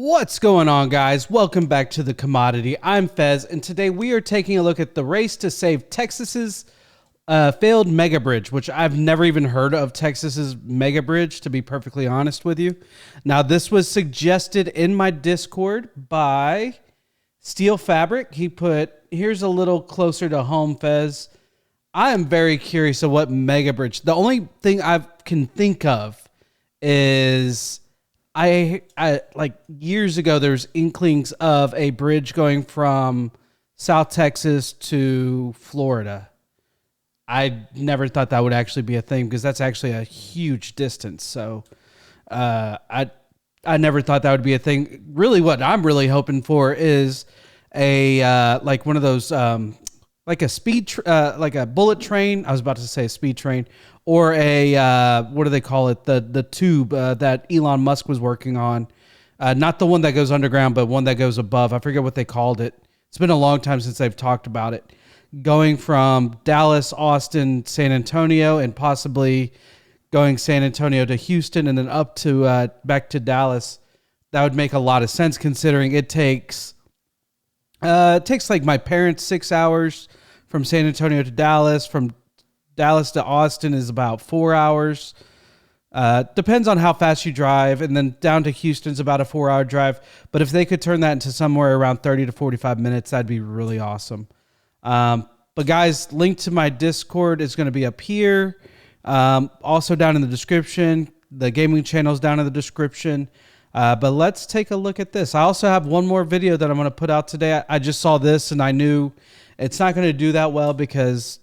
What's going on, guys? Welcome back to The Commodity. I'm Fez, and today we are taking a look at the race to save Texas's failed Megabridge, which I've never even heard of Texas's Megabridge, to be perfectly honest with you. Now, this was suggested in my Discord by Steel Fabric. He put, here's a little closer to home, Fez. I am very curious of what Megabridge, the only thing I can think of is I like years ago, there was inklings of a bridge going from South Texas to Florida. I never thought that would actually be a thing because that's actually a huge distance. So I never thought that would be a thing. Really, what I'm really hoping for is a like one of those like a like a bullet train. I was about to say a speed train. Or a, what do they call it? The tube that Elon Musk was working on. Not the one that goes underground, but one that goes above. I forget what they called it. It's been a long time since they've talked about it. Going from Dallas, Austin, San Antonio, and possibly going San Antonio to Houston and then up to back to Dallas. That would make a lot of sense considering it takes like my parents 6 hours from San Antonio to Dallas, from Dallas to Austin is about 4 hours. Depends on how fast you drive. And then down to Houston's about a 4-hour drive. But if they could turn that into somewhere around 30 to 45 minutes, that'd be really awesome. But guys, link to my Discord is going to be up here. Also down in the description. The gaming channel is down in the description. But let's take a look at this. I also have one more video that I'm going to put out today. I just saw this and I knew it's not going to do that well because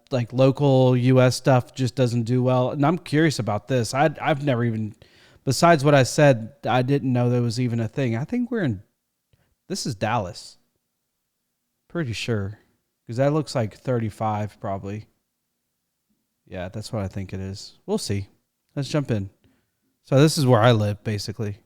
like local US stuff just doesn't do well. And I'm curious about this. I've never even, besides what I said, I didn't know there was even a thing. I think this is Dallas. Pretty sure. Because that looks like 35 probably. Yeah, that's what I think it is. We'll see. Let's jump in. So this is where I live, basically.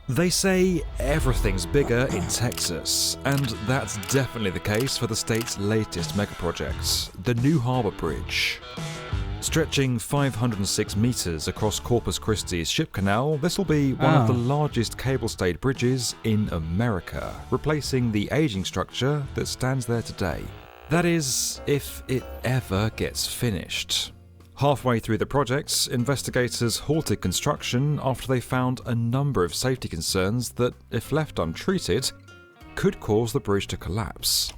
They say everything's bigger in Texas, and that's definitely the case for the state's latest megaproject, the new Harbor Bridge. Stretching 506 meters across Corpus Christi's ship canal, this will be one of the largest cable-stayed bridges in America, replacing the aging structure that stands there today. That is, if it ever gets finished. Halfway through the project, investigators halted construction after they found a number of safety concerns that, if left untreated, could cause the bridge to collapse.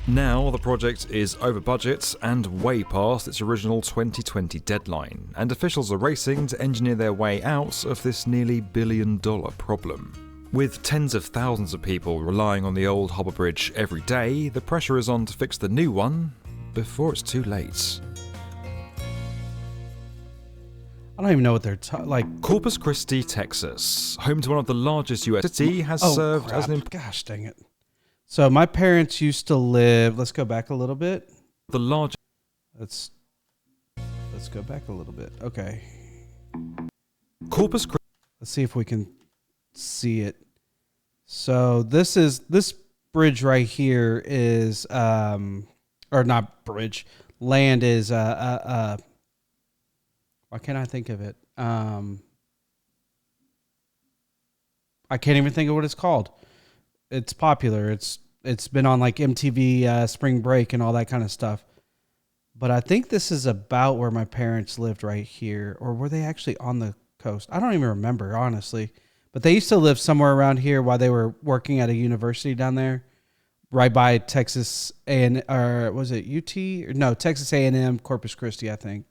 Now the project is over budget and way past its original 2020 deadline, and officials are racing to engineer their way out of this nearly billion-dollar problem. With tens of thousands of people relying on the old Harbor Bridge every day, the pressure is on to fix the new one before it's too late. I don't even know what they're like. Corpus Christi, Texas, home to one of the largest U.S. city, has served as an gosh dang it. So my parents used to live. Let's go back a little bit. The largest. Let's go back a little bit. Okay. Corpus Christi. Let's see if we can see it. So this bridge right here is or not bridge. Land is why can't I think of it? I can't even think of what it's called. It's popular. It's been on like MTV Spring Break and all that kind of stuff. But I think this is about where my parents lived right here. Or were they actually on the coast? I don't even remember, honestly. But they used to live somewhere around here while they were working at a university down there. Right by Texas or was it UT? No, Texas A&M, Corpus Christi, I think.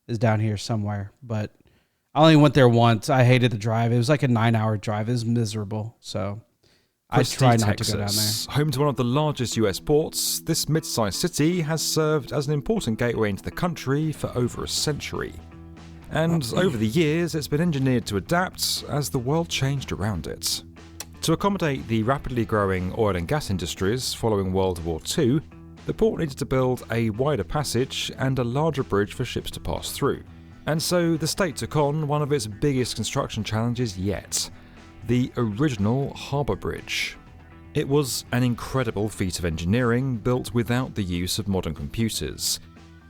Is down here somewhere, but I only went there once. I hated the drive. It was like a 9-hour drive. It was miserable. So I tried not to go down there. Home to one of the largest US ports, this mid-sized city has served as an important gateway into the country for over a century. And over the years, it's been engineered to adapt as the world changed around it. To accommodate the rapidly growing oil and gas industries following World War II, the port needed to build a wider passage and a larger bridge for ships to pass through. And so the state took on one of its biggest construction challenges yet, the original Harbor Bridge. It was an incredible feat of engineering built without the use of modern computers.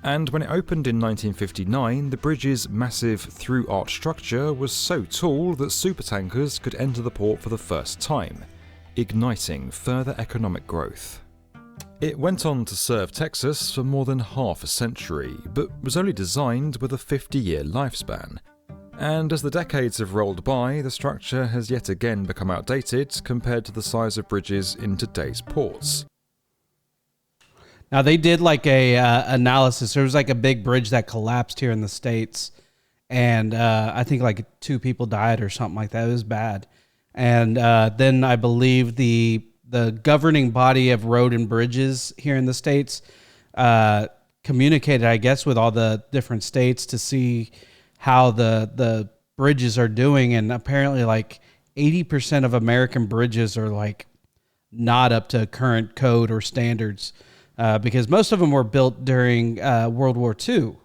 And when it opened in 1959, the bridge's massive through-arch structure was so tall that supertankers could enter the port for the first time, igniting further economic growth. It went on to serve Texas for more than half a century, but was only designed with a 50-year lifespan. And as the decades have rolled by, the structure has yet again become outdated compared to the size of bridges in today's ports. Now they did like a analysis. There was like a big bridge that collapsed here in the States, and I think like 2 people died or something like that. It was bad. And then I believe the governing body of road and bridges here in the States communicated, I guess, with all the different states to see how the bridges are doing. And apparently like 80% of American bridges are like not up to current code or standards. Because most of them were built during World War II,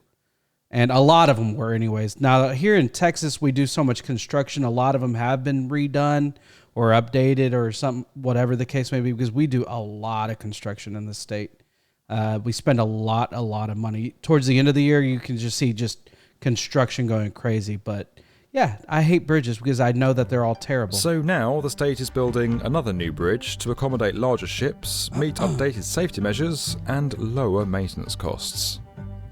and a lot of them were anyways. Now, here in Texas, we do so much construction. A lot of them have been redone or updated or something, whatever the case may be, because we do a lot of construction in the state. We spend a lot of money. Towards the end of the year, you can just see just construction going crazy, but yeah, I hate bridges because I know that they're all terrible. So now the state is building another new bridge to accommodate larger ships, meet updated safety measures, and lower maintenance costs.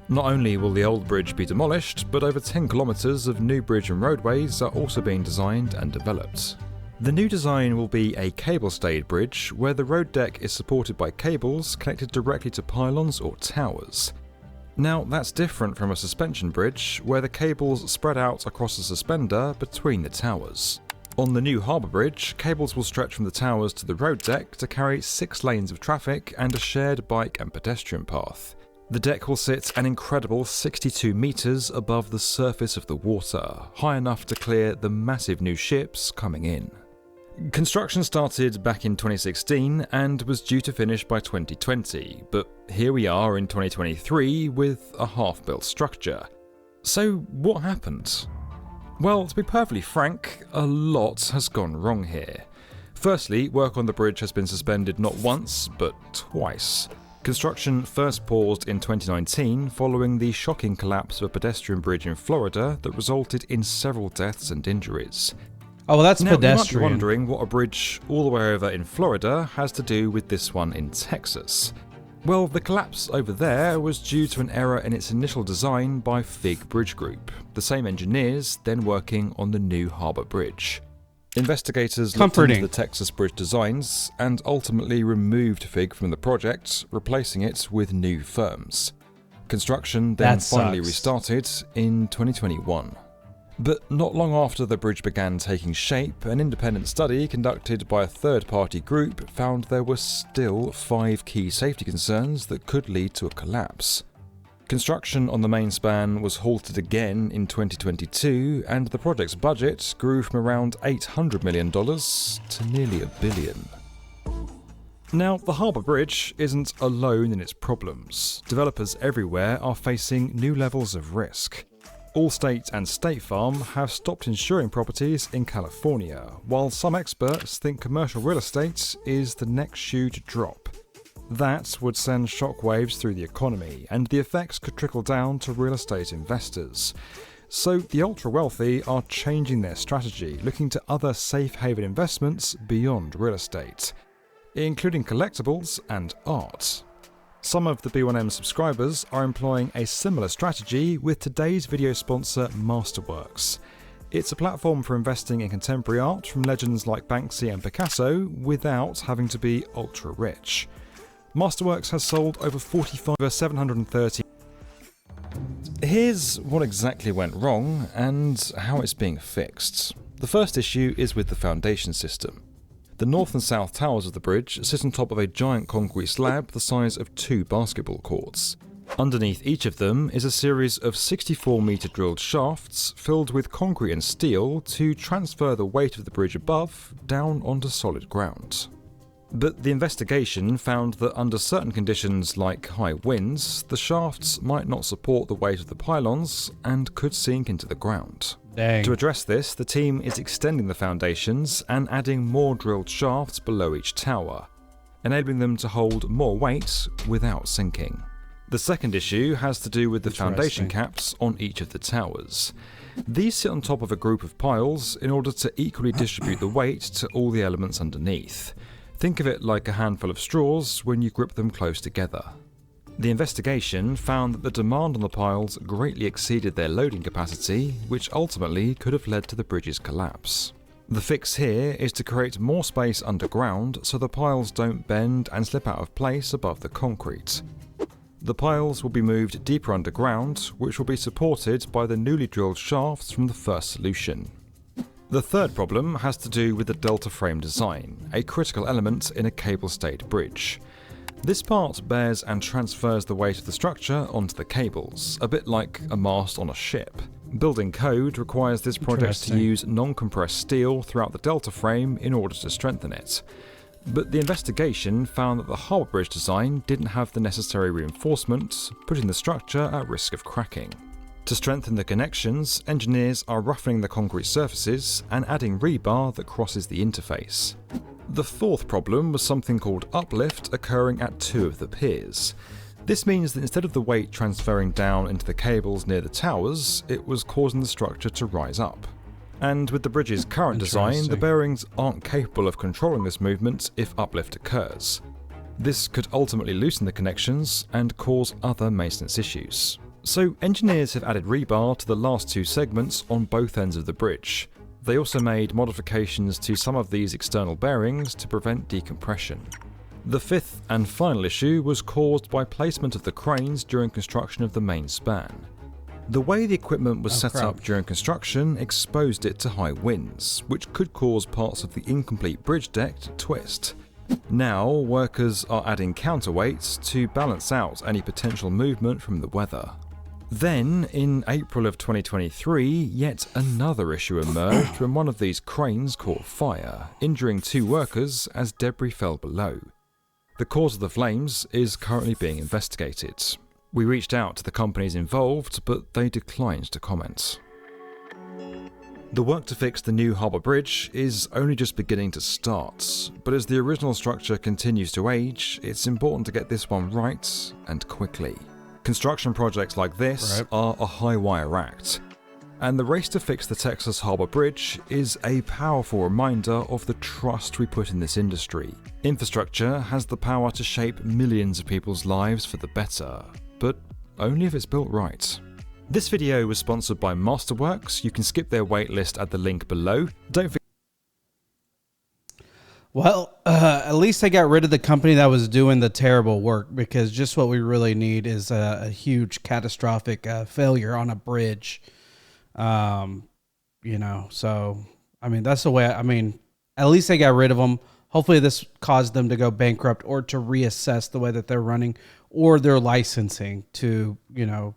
Not only will the old bridge be demolished, but over 10 kilometres of new bridge and roadways are also being designed and developed. The new design will be a cable-stayed bridge where the road deck is supported by cables connected directly to pylons or towers. Now, that's different from a suspension bridge, where the cables spread out across a suspender between the towers. On the new harbour bridge, cables will stretch from the towers to the road deck to carry 6 lanes of traffic and a shared bike and pedestrian path. The deck will sit an incredible 62 metres above the surface of the water, high enough to clear the massive new ships coming in. Construction started back in 2016 and was due to finish by 2020, but here we are in 2023 with a half-built structure. So what happened? Well, to be perfectly frank, a lot has gone wrong here. Firstly, work on the bridge has been suspended not once, but twice. Construction first paused in 2019 following the shocking collapse of a pedestrian bridge in Florida that resulted in several deaths and injuries. Oh, well, that's now, pedestrian. You might be wondering what a bridge all the way over in Florida has to do with this one in Texas. Well, the collapse over there was due to an error in its initial design by Fig Bridge Group, the same engineers then working on the new harbour bridge. Investigators looked into the Texas bridge designs and ultimately removed Fig from the project, replacing it with new firms. Construction then finally restarted in 2021. But not long after the bridge began taking shape, an independent study conducted by a third-party group found there were still 5 key safety concerns that could lead to a collapse. Construction on the main span was halted again in 2022, and the project's budget grew from around $800 million to nearly $1 billion. Now, the Harbour Bridge isn't alone in its problems. Developers everywhere are facing new levels of risk. Allstate and State Farm have stopped insuring properties in California, while some experts think commercial real estate is the next shoe to drop. That would send shockwaves through the economy, and the effects could trickle down to real estate investors. So the ultra-wealthy are changing their strategy, looking to other safe haven investments beyond real estate, including collectibles and art. Some of the B1M subscribers are employing a similar strategy with today's video sponsor Masterworks. It's a platform for investing in contemporary art from legends like Banksy and Picasso without having to be ultra rich. Masterworks has sold over 730. Here's what exactly went wrong and how it's being fixed. The first issue is with the foundation system. The north and south towers of the bridge sit on top of a giant concrete slab the size of 2 basketball courts. Underneath each of them is a series of 64-metre drilled shafts filled with concrete and steel to transfer the weight of the bridge above down onto solid ground. But the investigation found that under certain conditions like high winds, the shafts might not support the weight of the pylons and could sink into the ground. Dang. To address this, the team is extending the foundations and adding more drilled shafts below each tower, enabling them to hold more weight without sinking. The second issue has to do with the foundation Interesting. caps on each of the towers. These sit on top of a group of piles in order to equally distribute the weight to all the elements underneath. Think of it like a handful of straws when you grip them close together. The investigation found that the demand on the piles greatly exceeded their loading capacity, which ultimately could have led to the bridge's collapse. The fix here is to create more space underground so the piles don't bend and slip out of place above the concrete. The piles will be moved deeper underground, which will be supported by the newly drilled shafts from the first solution. The third problem has to do with the delta frame design, a critical element in a cable-stayed bridge. This part bears and transfers the weight of the structure onto the cables, a bit like a mast on a ship. Building code requires this project to use non-compressed steel throughout the delta frame in order to strengthen it. But the investigation found that the harbour bridge design didn't have the necessary reinforcement, putting the structure at risk of cracking. To strengthen the connections, engineers are roughening the concrete surfaces and adding rebar that crosses the interface. The fourth problem was something called uplift occurring at two of the piers. This means that instead of the weight transferring down into the cables near the towers, it was causing the structure to rise up. And with the bridge's current design, the bearings aren't capable of controlling this movement if uplift occurs. This could ultimately loosen the connections and cause other maintenance issues. So engineers have added rebar to the last two segments on both ends of the bridge. They also made modifications to some of these external bearings to prevent decompression. The fifth and final issue was caused by placement of the cranes during construction of the main span. The way the equipment was set up during construction exposed it to high winds, which could cause parts of the incomplete bridge deck to twist. Now, workers are adding counterweights to balance out any potential movement from the weather. Then, in April of 2023, yet another issue emerged when one of these cranes caught fire, injuring two workers as debris fell below. The cause of the flames is currently being investigated. We reached out to the companies involved, but they declined to comment. The work to fix the new harbour bridge is only just beginning to start, but as the original structure continues to age, it's important to get this one right and quickly. Construction projects like this are a high-wire act, and the race to fix the Texas Harbour Bridge is a powerful reminder of the trust we put in this industry. Infrastructure has the power to shape millions of people's lives for the better, but only if it's built right. This video was sponsored by Masterworks. You can skip their waitlist at the link below. Don't forget. Well, at least they got rid of the company that was doing the terrible work, because just what we really need is a huge catastrophic failure on a bridge. You know, so, I mean, that's the way, I mean, at least they got rid of them. Hopefully this caused them to go bankrupt or to reassess the way that they're running or their licensing to, you know,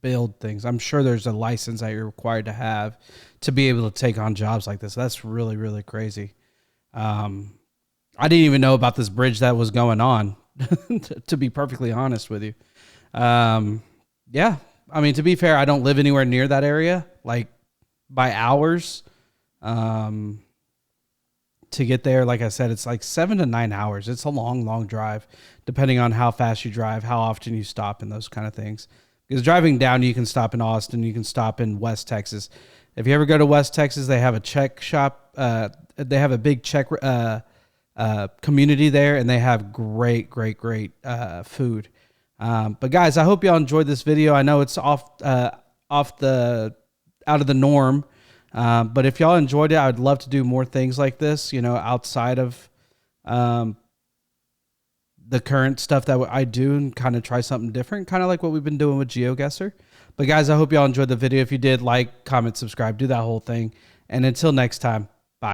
build things. I'm sure there's a license that you're required to have to be able to take on jobs like this. That's really, really crazy. I didn't even know about this bridge that was going on, to be perfectly honest with you. Yeah, I mean, to be fair, I don't live anywhere near that area, like by hours. To get there, like I said, it's like 7 to 9 hours. It's a long, long drive, depending on how fast you drive, how often you stop, and those kind of things. Because driving down, you can stop in Austin, you can stop in West Texas. If you ever go to West Texas, they have a Czech shop. They have a big Czech community there, and they have great food. But guys, I hope y'all enjoyed this video. I know it's out of the norm. But if y'all enjoyed it, I'd love to do more things like this, you know, outside of the current stuff that I do, and kind of try something different, kind of like what we've been doing with GeoGuessr. But guys, I hope y'all enjoyed the video. If you did, like, comment, subscribe, do that whole thing. And until next time,